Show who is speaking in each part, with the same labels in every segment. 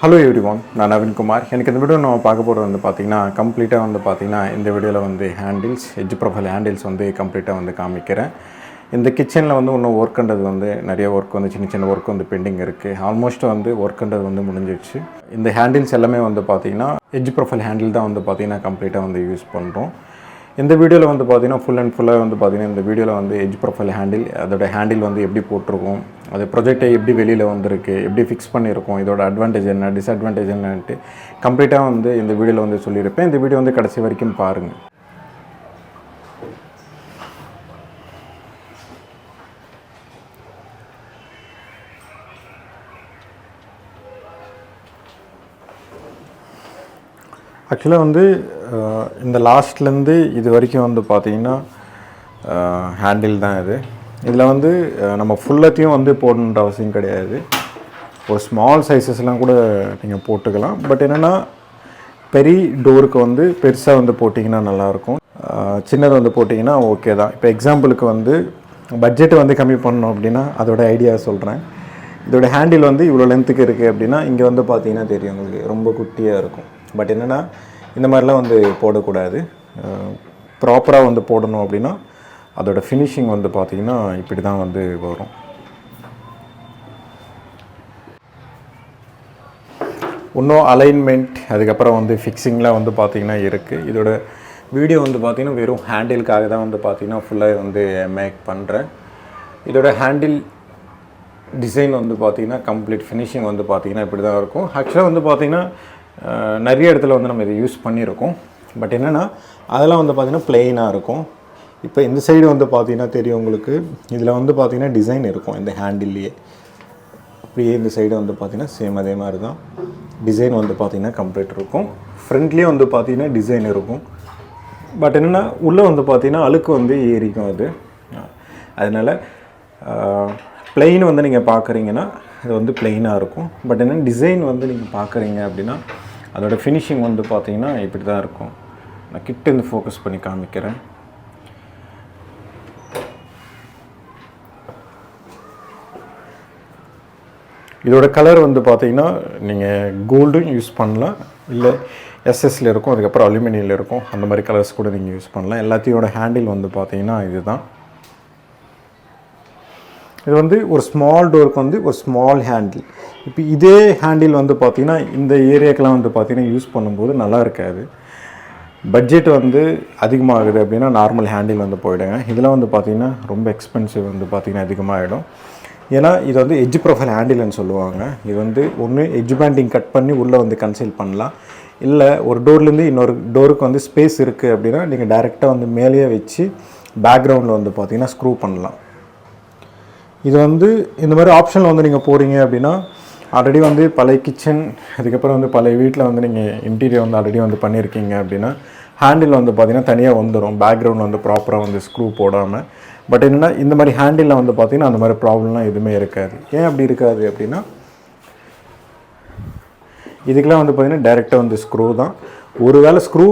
Speaker 1: Hello everyone, நான் நவீன் குமார். எனக்கு இந்த வீடியோ நம்ம பார்க்க போகிறது வந்து பார்த்தீங்கன்னா கம்ப்ளீட்டாக வந்து பார்த்தீங்கன்னா இந்த வீடியோவில் வந்து ஹேண்டில்ஸ் எட்ஜ் ப்ரொஃபைல் ஹேண்டில்ஸ் வந்து கம்ப்ளீட்டாக வந்து காமிக்கிறேன். இந்த கிச்சனில் வந்து இன்னும் ஒர்க்குன்றது வந்து நிறைய ஒர்க் வந்து சின்ன சின்ன ஒர்க் வந்து பெண்டிங் இருக்குது. ஆல்மோஸ்ட் வந்து ஒர்க்குன்றது வந்து முடிஞ்சிடுச்சு. இந்த ஹேண்டில்ஸ் எல்லாமே வந்து பார்த்தீங்கன்னா எட்ஜ் ப்ரொஃபைல் ஹேண்டில் தான் வந்து பார்த்தீங்கன்னா கம்ப்ளீட்டாக வந்து யூஸ் பண்ணுறோம். இந்த வீடியோவில் வந்து பார்த்தீங்கன்னா ஃபுல் அண்ட் ஃபுல்லாக வந்து பார்த்தீங்கன்னா இந்த வீடியோவில் வந்து எட்ஜ் ப்ரொஃபைல் ஹேண்டில் அதோட ஹேண்டில் வந்து எப்படி போட்டிருக்கோம், அது ப்ரொஜெக்டை எப்படி வெளியில் வந்திருக்கு, எப்படி ஃபிக்ஸ் பண்ணியிருக்கோம், இதோட அட்வான்டேஜ் என்ன, டிஸ்அட்வான்டேஜ் என்னன்ட்டு கம்ப்ளீட்டாக வந்து இந்த வீடியோவில் வந்து சொல்லியிருப்பேன். இந்த வீடியோ வந்து கடைசி வரைக்கும் பாருங்கள். ஆக்சுவலாக வந்து இந்த லாஸ்ட்லேருந்து இது வரைக்கும் வந்து பார்த்திங்கன்னா ஹேண்டில் தான் இது. இதில் வந்து நம்ம ஃபுல்லத்தையும் வந்து போடணுன்ற அவசியம் கிடையாது. ஒரு ஸ்மால் சைஸஸ்லாம் கூட நீங்கள் போட்டுக்கலாம். பட் என்னென்னா பெரிய டோருக்கு வந்து பெருசாக வந்து போட்டிங்கன்னா நல்லாயிருக்கும். சின்னது வந்து போட்டிங்கன்னா ஓகே தான். இப்போ எக்ஸாம்பிளுக்கு வந்து பட்ஜெட்டை வந்து கம்மி பண்ணணும் அப்படின்னா அதோட ஐடியா சொல்கிறேன். இதோட ஹேண்டில் வந்து இவ்வளோ லென்த்துக்கு இருக்குது அப்படின்னா இங்கே வந்து பார்த்திங்கன்னா தெரியும் உங்களுக்கு ரொம்ப குட்டியாக இருக்கும். பட் என்னென்னா இந்த மாதிரிலாம் வந்து போடக்கூடாது. ப்ராப்பராக வந்து போடணும் அப்படின்னா அதோட ஃபினிஷிங் வந்து பார்த்திங்கன்னா இப்படி தான் வந்து வரும். இன்னும் அலைன்மெண்ட் அதுக்கப்புறம் வந்து ஃபிக்ஸிங்லாம் வந்து பார்த்திங்கன்னா இருக்குது. இதோட வீடியோ வந்து பார்த்திங்கன்னா வெறும் ஹேண்டிலுக்காக தான் வந்து பார்த்திங்கன்னா ஃபுல்லாக வந்து மேக் பண்ணுறேன். இதோட ஹேண்டில் டிசைன் வந்து பார்த்திங்கன்னா கம்ப்ளீட் ஃபினிஷிங் வந்து பார்த்திங்கன்னா இப்படி தான் இருக்கும். ஆக்சுவலாக வந்து பார்த்திங்கன்னா நிறைய இடத்துல வந்து நம்ம இதை யூஸ் பண்ணியிருக்கோம். பட் என்னென்னா அதெல்லாம் வந்து பார்த்திங்கன்னா ப்ளெயினாக இருக்கும். இப்போ இந்த சைடு வந்து பார்த்திங்கன்னா தெரியும் உங்களுக்கு, இதில் வந்து பார்த்திங்கன்னா டிசைன் இருக்கும் இந்த ஹேண்டில்லையே. அப்படியே இந்த சைடு வந்து பார்த்திங்கன்னா சேம் அதே மாதிரி தான் டிசைன் வந்து பார்த்திங்கன்னா கம்ப்ளீட் இருக்கும். ஃப்ரண்ட்லேயே வந்து பார்த்திங்கன்னா டிசைன் இருக்கும். பட் என்னென்னா உள்ளே வந்து பார்த்திங்கன்னா அழுக்கு வந்து ஏறிக்கும் அது. அதனால் ப்ளெயின் வந்து நீங்கள் பார்க்குறீங்கன்னா அது வந்து ப்ளெயினாக இருக்கும். பட் என்னென்னா டிசைன் வந்து நீங்கள் பார்க்குறீங்க அப்படின்னா அதோட ஃபினிஷிங் வந்து பார்த்திங்கன்னா இப்படி தான் இருக்கும். நான் கிட்ட இருந்து ஃபோக்கஸ் பண்ணி காமிக்கிறேன். இதோட கலர் வந்து பார்த்திங்கன்னா நீங்கள் கோல்டும் யூஸ் பண்ணலாம், இல்லை எஸ்எஸ்ல இருக்கும், அதுக்கப்புறம் அலுமினியில் இருக்கும். அந்த மாதிரி கலர்ஸ் கூட நீங்கள் யூஸ் பண்ணலாம். எல்லாத்தையோட ஹேண்டில் வந்து பார்த்திங்கன்னா இதுதான். இது வந்து ஒரு ஸ்மால் டோருக்கு வந்து ஒரு ஸ்மால் ஹேண்டில். இப்போ இதே ஹேண்டில் வந்து பார்த்திங்கன்னா இந்த ஏரியாக்கெலாம் வந்து பார்த்திங்கன்னா யூஸ் பண்ணும்போது நல்லா இருக்காது. பட்ஜெட் வந்து அதிகமாகுது அப்படின்னா நார்மல் ஹேண்டில் வந்து போயிடுங்க. இதெல்லாம் வந்து பார்த்திங்கன்னா ரொம்ப எக்ஸ்பென்சிவ் வந்து பார்த்திங்கன்னா அதிகமாகிடும். ஏன்னா இது வந்து எட்ஜ் ப்ரொஃபைல் ஹேண்டில்னு சொல்லுவாங்க. இது வந்து ஒன்று எட்ஜ் பேண்டிங் கட் பண்ணி உள்ளே வந்து கன்சீல் பண்ணலாம், இல்லை ஒரு டோர்லேருந்து இன்னொரு டோருக்கு வந்து ஸ்பேஸ் இருக்குது அப்படின்னா நீங்கள் டைரெக்டாக வந்து மேலேயே வச்சு பேக்ரவுண்டில் வந்து பார்த்திங்கன்னா ஸ்க்ரூ பண்ணலாம். இது வந்து இந்த மாதிரி ஆப்ஷனில் வந்து நீங்கள் போகிறீங்க அப்படின்னா ஆல்ரெடி வந்து பழைய கிச்சன் அதுக்கப்புறம் வந்து பழைய வீட்டில் வந்து நீங்கள் இன்டீரியர் வந்து ஆல்ரெடி வந்து பண்ணியிருக்கீங்க அப்படின்னா ஹேண்டில் வந்து பார்த்திங்கன்னா தனியாக வந்துடும், பேக்ரவுண்ட் வந்து ப்ராப்பராக வந்து ஸ்க்ரூ போடாமல். பட் என்னென்னா இந்த மாதிரி ஹேண்டிலில் வந்து பார்த்திங்கன்னா அந்த மாதிரி ப்ராப்ளம்லாம் எதுவுமே இருக்காது. ஏன் அப்படி இருக்காது அப்படின்னா இதுக்கெலாம் வந்து பார்த்திங்கன்னா டைரெக்டாக வந்து ஸ்க்ரூ தான். ஒரு வேளை ஸ்க்ரூ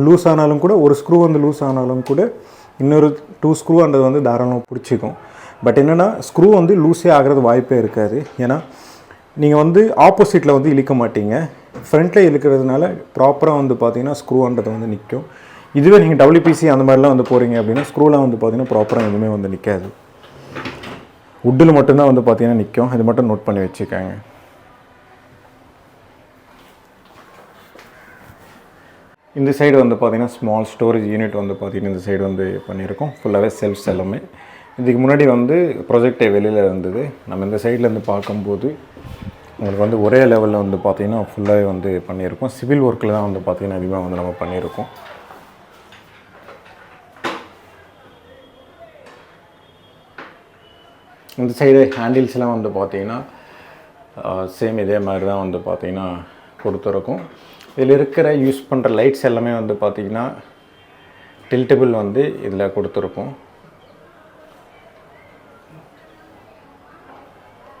Speaker 1: லூஸ் ஆனாலும் கூட, ஒரு ஸ்க்ரூ வந்து லூஸ் ஆனாலும் கூட இன்னொரு 2 ஸ்க்ரூன்றது வந்து தாராளமாக பிடிச்சிக்கும். பட் என்னென்னா ஸ்க்ரூ வந்து லூஸே ஆகிறது வாய்ப்பே இருக்காது. ஏன்னா நீங்கள் வந்து ஆப்போசிட்டில் வந்து இழுக்க மாட்டீங்க, ஃப்ரண்ட்டில் இழுக்கிறதுனால ப்ராப்பராக வந்து பார்த்திங்கன்னா ஸ்க்ரூன்றது வந்து நிற்கும். இதுவே நீங்கள் டபிள்யூபிசி அந்த மாதிரிலாம் வந்து போகிறீங்க அப்படின்னா ஸ்க்ரூலாம் வந்து பார்த்திங்கன்னா ப்ராப்பராக எதுவுமே வந்து நிற்காது. வுட்டில் மட்டும்தான் வந்து பார்த்திங்கன்னா நிற்கும். இது மட்டும் நோட் பண்ணி வச்சுக்காங்க. இந்த சைடு வந்து பார்த்திங்கன்னா ஸ்மால் ஸ்டோரேஜ் யூனிட் வந்து பார்த்திங்கன்னா இந்த சைடு வந்து பண்ணியிருக்கோம். ஃபுல்லாகவே செல்ஃப்ஸ் எல்லாமே. இதுக்கு முன்னாடி வந்து ப்ரொஜெக்டே வெளியில் இருந்தது. நம்ம இந்த சைட்லேருந்து பார்க்கும்போது உங்களுக்கு வந்து ஒரே லெவலில் வந்து பார்த்திங்கன்னா ஃபுல்லாகவே வந்து பண்ணியிருக்கோம். சிவில் ஒர்க்கில் தான் வந்து பார்த்திங்கன்னா அதிகமாக வந்து நம்ம பண்ணியிருக்கோம். இந்த சைடு ஹேண்டில்ஸ்லாம் வந்து பார்த்திங்கன்னா சேம் இதே மாதிரி தான் வந்து பார்த்திங்கன்னா கொடுத்துருக்கும். இதில் இருக்கிற யூஸ் பண்ணுற லைட்ஸ் எல்லாமே வந்து பார்த்திங்கன்னா டில்டபிள் வந்து இதில் கொடுத்துருக்கோம்.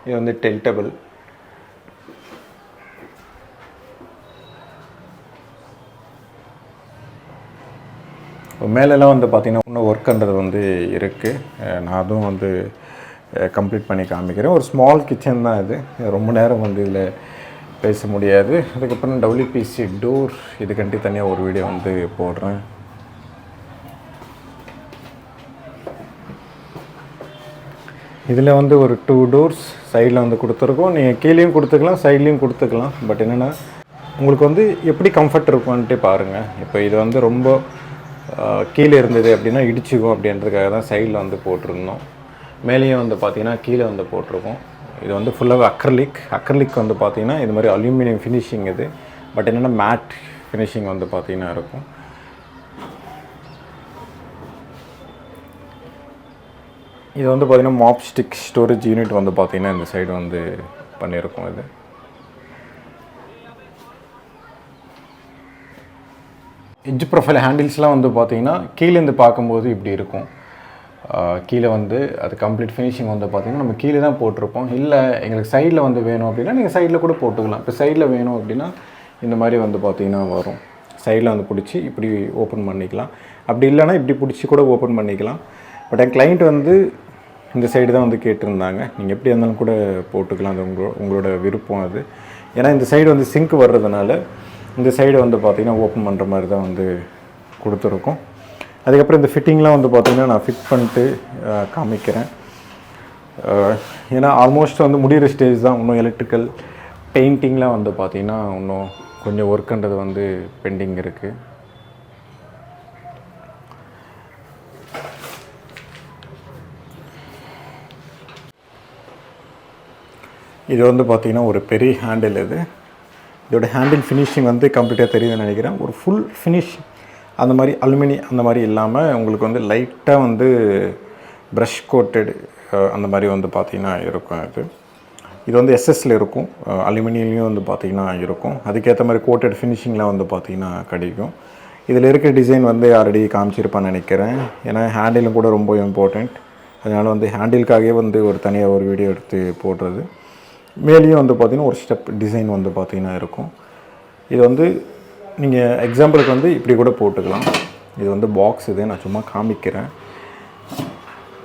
Speaker 1: இது வந்து டில்டபிள். மேலெல்லாம் வந்து பார்த்திங்கன்னா இன்னும் ஒர்க்குன்றது வந்து இருக்குது. நான் அதுவும் வந்து கம்ப்ளீட் பண்ணி காமிக்கிறேன். ஒரு ஸ்மால் கிச்சன் தான் இது. ரொம்ப நேரம் வந்து இதில் பேச முடியாது. அதுக்கப்புறம் WPC டோர் இதுக்கண்டி தனியாக ஒரு வீடியோ வந்து போடுறேன். இதில் வந்து ஒரு 2 டோர்ஸ் சைடில் வந்து கொடுத்துருக்கோம். நீங்கள் கீழேயும் கொடுத்துக்கலாம், சைட்லேயும் கொடுத்துக்கலாம். பட் என்னென்னா உங்களுக்கு வந்து எப்படி கம்ஃபர்ட் இருக்கும்ன்ட்டு பாருங்கள். இப்போ இது வந்து ரொம்ப கீழே இருந்தது அப்படின்னா இடிச்சுக்கும் அப்படின்றதுக்காக தான் சைடில் வந்து போட்டிருந்தோம். மேலேயும் வந்து பார்த்திங்கன்னா கீழே வந்து போட்டிருக்கோம். இது வந்து ஃபுல்லாகவே அக்ரலிக் வந்து பார்த்திங்கன்னா இது மாதிரி அலுமினியம் ஃபினிஷிங் இது. பட் என்னென்னா மேட் ஃபினிஷிங் வந்து பார்த்திங்கன்னா இருக்கும். இது வந்து பார்த்திங்கன்னா மாப் ஸ்டிக் ஸ்டோரேஜ் யூனிட் வந்து பார்த்திங்கன்னா இந்த சைடு வந்து பண்ணியிருக்கோம். இது எட்ஜ் ப்ரொஃபைல் ஹேண்டில்ஸ்லாம் வந்து பார்த்திங்கன்னா கீழேருந்து பார்க்கும்போது இப்படி இருக்கும். கீழே வந்து அது கம்ப்ளீட் ஃபினிஷிங் வந்து பார்த்திங்கன்னா நம்ம கீழே தான் போட்டிருப்போம். இல்லை எங்களுக்கு சைடில் வந்து வேணும் அப்படின்னா நீங்கள் சைடில் கூட போட்டுக்கலாம். இப்போ சைடில் வேணும் அப்படின்னா இந்த மாதிரி வந்து பார்த்திங்கன்னா வரும். சைடில் வந்து பிடிச்சி இப்படி ஓப்பன் பண்ணிக்கலாம். அப்படி இல்லைனா இப்படி பிடிச்சி கூட ஓப்பன் பண்ணிக்கலாம். பட் என் கிளைண்ட் வந்து இந்த சைடு தான் வந்து கேட்டிருந்தாங்க. நீங்கள் எப்படி இருந்தாலும் கூட போட்டுக்கலாம், அது உங்களோட விருப்பம் அது. ஏன்னா இந்த சைடு வந்து சிங்க் வர்றதுனால இந்த சைடு வந்து பார்த்திங்கன்னா ஓப்பன் பண்ணுற மாதிரி தான் வந்து கொடுத்துருக்கோம். அதுக்கப்புறம் இந்த ஃபிட்டிங்லாம் வந்து பார்த்திங்கன்னா நான் ஃபிட் பண்ணிட்டு காமிக்கிறேன். ஏன்னா ஆல்மோஸ்ட் வந்து முடிகிற ஸ்டேஜ் தான். இன்னும் எலக்ட்ரிக்கல் பெயிண்டிங்லாம் வந்து பார்த்திங்கன்னா இன்னும் கொஞ்சம் ஒர்க்குன்றது வந்து பெண்டிங் இருக்குது. இது வந்து பார்த்திங்கன்னா ஒரு பெரிய ஹேண்டில். இதோட ஹேண்டில் ஃபினிஷிங் வந்து கம்ப்ளீட்டாக தெரியுதுன்னு நினைக்கிறேன். ஒரு ஃபுல் ஃபினிஷ் அந்த மாதிரி அலுமினியம் அந்த மாதிரி இல்லாமல் உங்களுக்கு வந்து லைட்டாக வந்து ப்ரஷ் கோட்டட் அந்த மாதிரி வந்து பார்த்திங்கன்னா இருக்கும். இது வந்து எஸ்எஸ்சில் இருக்கும், அலுமினியம்லேயும் வந்து பார்த்திங்கன்னா இருக்கும். அதுக்கேற்ற மாதிரி கோட்டட் ஃபினிஷிங்லாம் வந்து பார்த்திங்கன்னா கிடைக்கும். இதில் இருக்க டிசைன் வந்து ஆல்ரெடி காமிச்சிருப்பான்னு நினைக்கிறேன். ஏன்னா ஹேண்டிலும் கூட ரொம்ப இம்பார்ட்டண்ட். அதனால் வந்து ஹேண்டிலுக்காகவே வந்து ஒரு தனியாக ஒரு வீடியோ எடுத்து போடுறது. மேலேயும் வந்து பார்த்திங்கன்னா ஒரு ஸ்டெப் டிசைன் வந்து பார்த்திங்கன்னா இருக்கும். இது வந்து நீங்கள் எக்ஸாம்பிளுக்கு வந்து இப்படி கூட போட்டுக்கலாம். இது வந்து பாக்ஸ் இது நான் சும்மா காமிக்கிறேன்.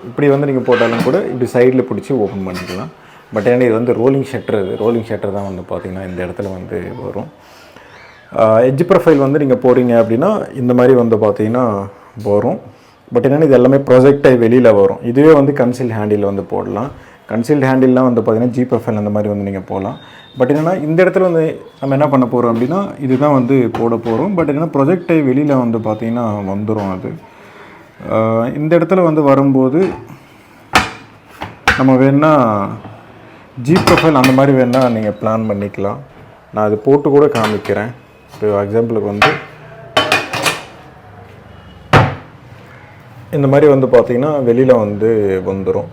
Speaker 1: இப்படி வந்து நீங்கள் போட்டாலும் கூட இப்படி சைடில் பிடிச்சி ஓப்பன் பண்ணிக்கலாம். பட் ஏன்னா இது வந்து ரோலிங் ஷட்டர் தான் வந்து பார்த்திங்கன்னா இந்த இடத்துல வந்து வரும். எட்ஜ் ப்ரொஃபைல் வந்து நீங்கள் போகிறீங்க அப்படின்னா இந்த மாதிரி வந்து பார்த்திங்கன்னா வரும். பட் என்னென்னா இது எல்லாமே ப்ரொஜெக்டாகி வெளியில் வரும். இதுவே வந்து கன்சீல்ட் ஹேண்டில் வந்து போடலாம். கன்சீல்ட் ஹேண்டில்லாம் வந்து பார்த்திங்கன்னா ஜி ப்ரொஃபைல் அந்த மாதிரி வந்து நீங்கள் போகலாம். பட் என்னென்னா இந்த இடத்துல வந்து நம்ம என்ன பண்ண போகிறோம் அப்படின்னா இதுதான் வந்து போட போகிறோம். பட் என்னென்னா ப்ரொஜெக்டை வெளியில் வந்து பார்த்திங்கன்னா வந்துடும். அது இந்த இடத்துல வந்து வரும்போது நம்ம வேணால் ஜி ப்ரொஃபைல் அந்த மாதிரி வேணால் நீங்கள் பிளான் பண்ணிக்கலாம். நான் அது போட்டு கூட காமிக்கிறேன். இப்போ எக்ஸாம்பிளுக்கு வந்து இந்த மாதிரி வந்து பார்த்திங்கன்னா வெளியில் வந்து வந்துடும்.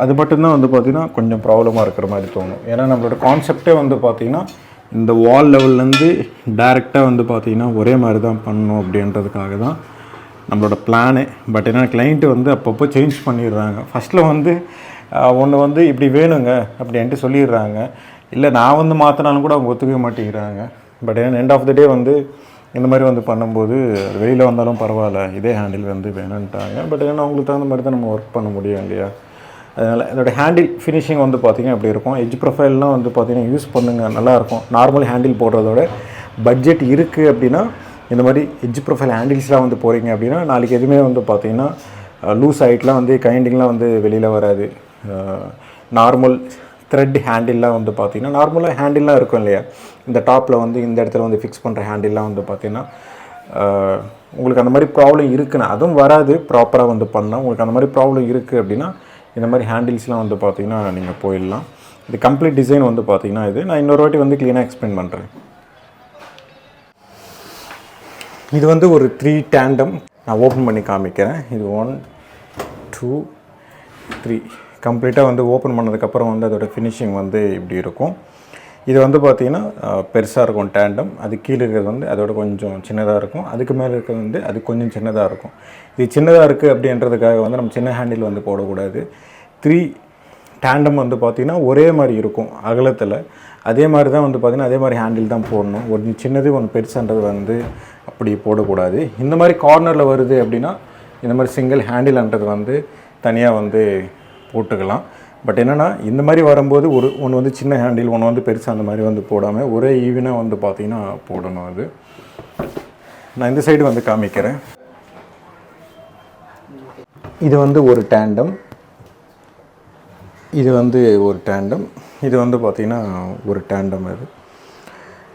Speaker 1: அது மட்டும்தான் வந்து பார்த்திங்கன்னா கொஞ்சம் ப்ராப்ளமாக இருக்கிற மாதிரி தோணும். ஏன்னா நம்மளோட கான்செப்டே வந்து பார்த்திங்கன்னா இந்த வால் லெவல்லேருந்து டைரெக்டாக வந்து பார்த்திங்கன்னா ஒரே மாதிரி தான் பண்ணணும் அப்படின்றதுக்காக தான் நம்மளோட பிளானு. பட் ஏன்னா கிளைண்ட்டு வந்து அப்பப்போ சேஞ்ச் பண்ணிடுறாங்க. ஃபஸ்ட்டில் வந்து ஒன்று வந்து இப்படி வேணுங்க அப்படின்ட்டு சொல்லிடுறாங்க. இல்லை நான் வந்து மாற்றினாலும் கூட அவங்க ஒத்துக்க மாட்டேங்கிறாங்க. பட் ஏன்னா எண்ட் ஆஃப் த டே வந்து இந்த மாதிரி வந்து பண்ணும்போது வெளியில் வந்தாலும் பரவாயில்ல, இதே ஹேண்டில் வந்து வேணுன்ட்டாங்க. பட் ஏன்னா அவங்களுக்கு தகுந்த மாதிரி தான் நம்ம ஒர்க் பண்ண முடியும் இல்லையா. அதனால் இதோட ஹேண்டில் ஃபினிஷிங் வந்து பார்த்திங்கன்னா இப்படி இருக்கும். எட்ஜ் ப்ரொஃபைல்லாம் வந்து பார்த்திங்கன்னா யூஸ் பண்ணுங்கள், நல்லாயிருக்கும். நார்மல் ஹேண்டில் போடுறதோட பட்ஜெட் இருக்குது அப்படின்னா இந்த மாதிரி எட்ஜ் ப்ரொஃபைல் ஹேண்டில்ஸ்லாம் வந்து போகிறீங்க அப்படின்னா நாளைக்கு எதுவுமே வந்து பார்த்திங்கன்னா லூஸ் ஆகிட்டுலாம் வந்து கைண்டிங்லாம் வந்து வெளியில் வராது. நார்மல் த்ரெட் ஹேண்டில்லாம் வந்து பார்த்திங்கன்னா நார்மலாக ஹேண்டில்லாம் இருக்கும் இல்லையா, இந்த டாப்பில் வந்து இந்த இடத்துல வந்து ஃபிக்ஸ் பண்ணுற ஹேண்டில்லாம் வந்து பார்த்திங்கன்னா உங்களுக்கு அந்த மாதிரி ப்ராப்ளம் இருக்குன்னா அதுவும் வராது. ப்ராப்பராக வந்து பண்ணால் உங்களுக்கு அந்த மாதிரி ப்ராப்ளம் இருக்குது அப்படின்னா இந்த மாதிரி ஹேண்டில்ஸ்லாம் வந்து பார்த்திங்கன்னா நீங்கள் போயிடலாம். இது கம்ப்ளீட் டிசைன் வந்து பார்த்திங்கன்னா இது நான் இன்னொரு வாட்டி வந்து க்ளீனாக எக்ஸ்பிளைன் பண்ணுறேன். இது வந்து ஒரு 3 டேண்டம் நான் ஓப்பன் பண்ணி காமிக்கிறேன். இது 1 2 3 கம்ப்ளீட்டாக வந்து ஓப்பன் பண்ணதுக்கப்புறம் வந்து அதோடய ஃபினிஷிங் வந்து இப்படி இருக்கும். இது வந்து பார்த்திங்கன்னா பெருசாக இருக்கும் டேண்டம். அது கீழே இருக்கிறது வந்து அதோட கொஞ்சம் சின்னதாக இருக்கும். அதுக்கு மேலே இருக்கிறது வந்து அது கொஞ்சம் சின்னதாக இருக்கும். இது சின்னதாக இருக்குது அப்படின்றதுக்காக வந்து நம்ம சின்ன ஹேண்டில் வந்து போடக்கூடாது. 3 டேண்டம் வந்து பார்த்திங்கன்னா ஒரே மாதிரி இருக்கும் அகலத்தில். அதே மாதிரி தான் வந்து பார்த்திங்கன்னா அதே மாதிரி ஹேண்டில் தான் போடணும். ஒன்று சின்னது ஒன்று பெருசுன்றது வந்து அப்படி போடக்கூடாது. இந்த மாதிரி கார்னரில் வருது அப்படின்னா இந்த மாதிரி சிங்கிள் ஹேண்டில்ன்றது வந்து தனியாக வந்து போட்டுக்கலாம். பட் என்னென்னா இந்த மாதிரி வரும்போது ஒன்று வந்து சின்ன ஹேண்டில் ஒன்று வந்து பெருசாக அந்த மாதிரி வந்து போடாமல் ஒரே ஈவனாக வந்து பார்த்திங்கன்னா போடணும். அது நான் இந்த சைடு வந்து காமிக்கிறேன். இது வந்து ஒரு டேண்டம், இது வந்து ஒரு டேண்டம், இது வந்து பார்த்திங்கன்னா ஒரு டேண்டம். அது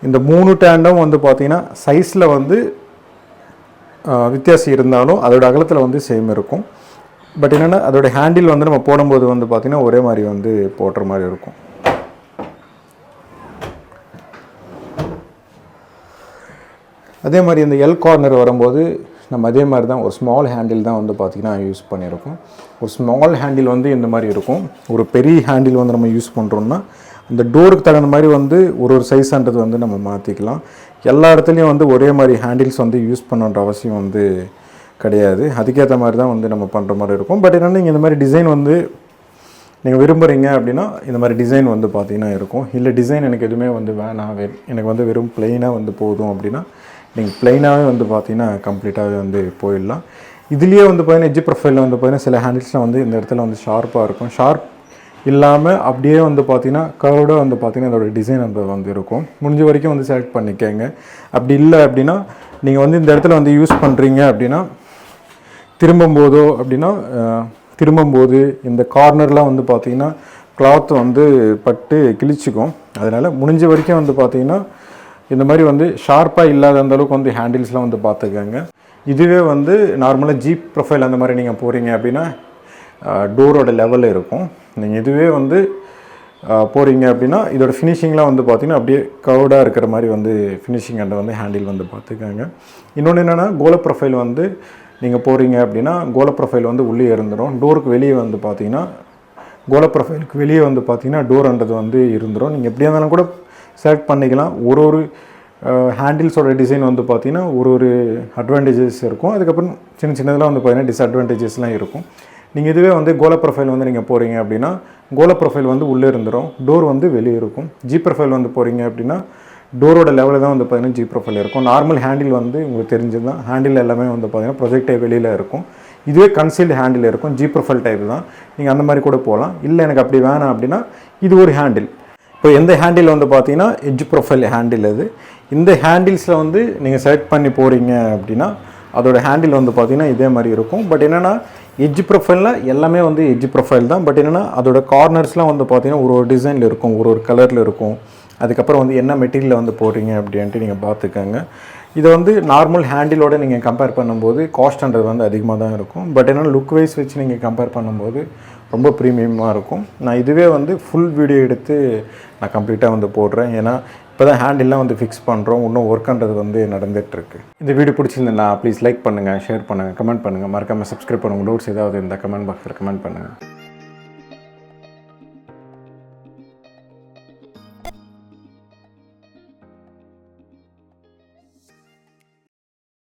Speaker 1: இந்த 3 டேண்டம் வந்து பார்த்திங்கன்னா சைஸில் வந்து வித்தியாசம் இருந்தாலும் அதோட அகலத்தில் வந்து சேம் இருக்கும். பட் என்னென்னா அதோட ஹேண்டில் வந்து நம்ம போடும்போது வந்து பார்த்திங்கன்னா ஒரே மாதிரி வந்து போடுற மாதிரி இருக்கும். அதே மாதிரி இந்த எல் கார்னர் வரும்போது நம்ம அதே மாதிரி தான் ஒரு ஸ்மால் ஹேண்டில் தான் வந்து பார்த்திங்கன்னா யூஸ் பண்ணியிருக்கோம். ஒரு ஸ்மால் ஹேண்டில் வந்து இந்த மாதிரி இருக்கும். ஒரு பெரிய ஹேண்டில் வந்து நம்ம யூஸ் பண்ணுறோம்னா அந்த டோருக்கு தகுந்த மாதிரி வந்து ஒரு சைஸான்றது வந்து நம்ம மாற்றிக்கலாம். எல்லா இடத்துலையும் வந்து ஒரே மாதிரி ஹேண்டில்ஸ் வந்து யூஸ் பண்ணுன்ற அவசியம் வந்து கிடையாது. அதுக்கேற்ற மாதிரி தான் வந்து நம்ம பண்ணுற மாதிரி இருக்கும். பட் என்னென்னா நீங்கள் இந்த மாதிரி டிசைன் வந்து நீங்கள் விரும்புகிறீங்க அப்படின்னா இந்த மாதிரி டிசைன் வந்து பார்த்திங்கன்னா இருக்கும். இல்லை டிசைன் எனக்கு எதுவுமே வந்து வேணாம், எனக்கு வந்து வெறும் ப்ளெயினாக வந்து போதும் அப்படின்னா நீங்கள் ப்ளைனாகவே வந்து பார்த்தீங்கன்னா கம்ப்ளீட்டாகவே வந்து போயிடலாம். இதுலேயே வந்து பார்த்தீங்கன்னா எட்ஜ் ப்ரொஃபைலில் வந்து பார்த்தீங்கன்னா சில ஹேண்டில்ஸ்லாம் வந்து இந்த இடத்துல வந்து ஷார்ப்பாக இருக்கும். ஷார்ப் இல்லாமல் அப்படியே வந்து பார்த்தீங்கன்னா கர்வ்டாக வந்து பார்த்தீங்கன்னா அதோட டிசைன் வந்து இருக்கும். முடிஞ்ச வரைக்கும் வந்து செலக்ட் பண்ணிக்கங்க. அப்படி இல்லை அப்படின்னா நீங்கள் வந்து இந்த இடத்துல வந்து யூஸ் பண்ணுறீங்க அப்படின்னா திரும்பும்போது இந்த கார்னர்லாம் வந்து பார்த்தீங்கன்னா கிளாத் வந்து பட்டு கிழிச்சிக்கும். அதனால் முடிஞ்ச வரைக்கும் வந்து பார்த்தீங்கன்னா இந்த மாதிரி வந்து ஷார்ப்பாக இல்லாத அந்தளவுக்கு வந்து ஹேண்டில்ஸ்லாம் வந்து பார்த்துக்கங்க. இதுவே வந்து நார்மலாக ஜீப் ப்ரொஃபைல் அந்த மாதிரி நீங்கள் போகிறீங்க அப்படின்னா டோரோட லெவலில் இருக்கும். நீங்கள் இதுவே வந்து போகிறீங்க அப்படின்னா இதோட ஃபினிஷிங்லாம் வந்து பார்த்திங்கன்னா அப்படியே கர்வ்டாக இருக்கிற மாதிரி வந்து ஃபினிஷிங் அண்ட் வந்து ஹேண்டில் வந்து பார்த்துக்கங்க. இன்னொன்று என்னென்னா கோல ப்ரொஃபைல் வந்து நீங்கள் போகிறீங்க அப்படின்னா கோல ப்ரொஃபைல் வந்து உள்ளே இருந்துடும். டோருக்கு வெளியே வந்து பார்த்திங்கன்னா கோல ப்ரொஃபைலுக்கு வெளியே வந்து பார்த்திங்கன்னா டோர்ன்றது வந்து இருந்துடும். நீங்கள் எப்படியா இருந்தாலும் கூட செலக்ட் பண்ணிக்கலாம். ஒரு ஹேண்டில்ஸோட டிசைன் வந்து பார்த்திங்கன்னா ஒரு அட்வான்டேஜஸ் இருக்கும். அதுக்கப்புறம் சின்னதெல்லாம் வந்து பார்த்திங்கன்னா டிஸ்அட்வான்டேஜஸ்லாம் இருக்கும். நீங்கள் இதுவே வந்து கோல ப்ரொஃபைல் வந்து நீங்கள் போகிறீங்க அப்படின்னா கோல ப்ரொஃபைல் வந்து உள்ளே இருந்துடும், டோர் வந்து வெளியே இருக்கும். ஜி ப்ரொஃபைல் வந்து போகிறீங்க அப்படின்னா டோரோட லெவலில் தான் வந்து பார்த்திங்கன்னா ஜி ப்ரொஃபைல் இருக்கும். நார்மல் ஹேண்டில் வந்து உங்களுக்கு தெரிஞ்சது தான், ஹேண்டில் எல்லாமே வந்து பார்த்திங்கன்னா ப்ரொஜெக்டை வெளியில் இருக்கும். இதுவே கன்சீல்டு ஹேண்டில் இருக்கும், ஜி ப்ரொஃபைல் டைப் தான். நீங்கள் அந்த மாதிரி கூட போகலாம். இல்லை எனக்கு அப்படி வேணாம் அப்படின்னா இது ஒரு ஹேண்டில். இப்போ எந்த ஹேண்டில் வந்து பார்த்தீங்கன்னா எட்ஜ் ப்ரொஃபைல் ஹேண்டில் அது. இந்த ஹேண்டில்ஸில் வந்து நீங்கள் செலக்ட் பண்ணி போகிறீங்க அப்படின்னா அதோட ஹேண்டில் வந்து பார்த்திங்கன்னா இதே மாதிரி இருக்கும். பட் என்னென்னா எட்ஜ் ப்ரொஃபைலில் எல்லாமே வந்து எட்ஜ் ப்ரொஃபைல் தான். பட் என்னென்னா அதோட கார்னர்ஸ்லாம் வந்து பார்த்திங்கன்னா ஒரு டிசைனில் இருக்கும், ஒரு கலரில் இருக்கும். அதுக்கப்புறம் வந்து என்ன மெட்டீரியலில் வந்து போடுறீங்க அப்படின்ட்டு நீங்கள் பார்த்துக்கங்க. இதை வந்து நார்மல் ஹேண்டிலோடு நீங்கள் கம்பேர் பண்ணும்போது காஸ்ட்ன்றது வந்து அதிகமாக தான் இருக்கும். பட் என்னென்னா லுக் வைஸ் வச்சு நீங்கள் கம்பேர் பண்ணும்போது ரொம்ப ப்ரீமியமாக இருக்கும். நான் இதுவே வந்து ஃபுல் வீடியோ எடுத்து நான் கம்ப்ளீட்டாக வந்து போடுறேன். ஏன்னா இப்போ தான் ஹேண்டில்லாம் வந்து ஃபிக்ஸ் பண்ணுறோம், இன்னும் ஒர்க்குன்றது வந்து நடந்துகிட்ருக்கு. இந்த வீடியோ பிடிச்சிருந்தேன்னா ப்ளீஸ் லைக் பண்ணுங்கள், ஷேர் பண்ணுங்கள், கமெண்ட் பண்ணுங்கள், மறக்காமல் சப்ஸ்கிரைப் பண்ணுங்கள். டவுட்ஸ் ஏதாவது இருந்தால் கமெண்ட் பாக்ஸில் கமெண்ட் பண்ணுங்கள்.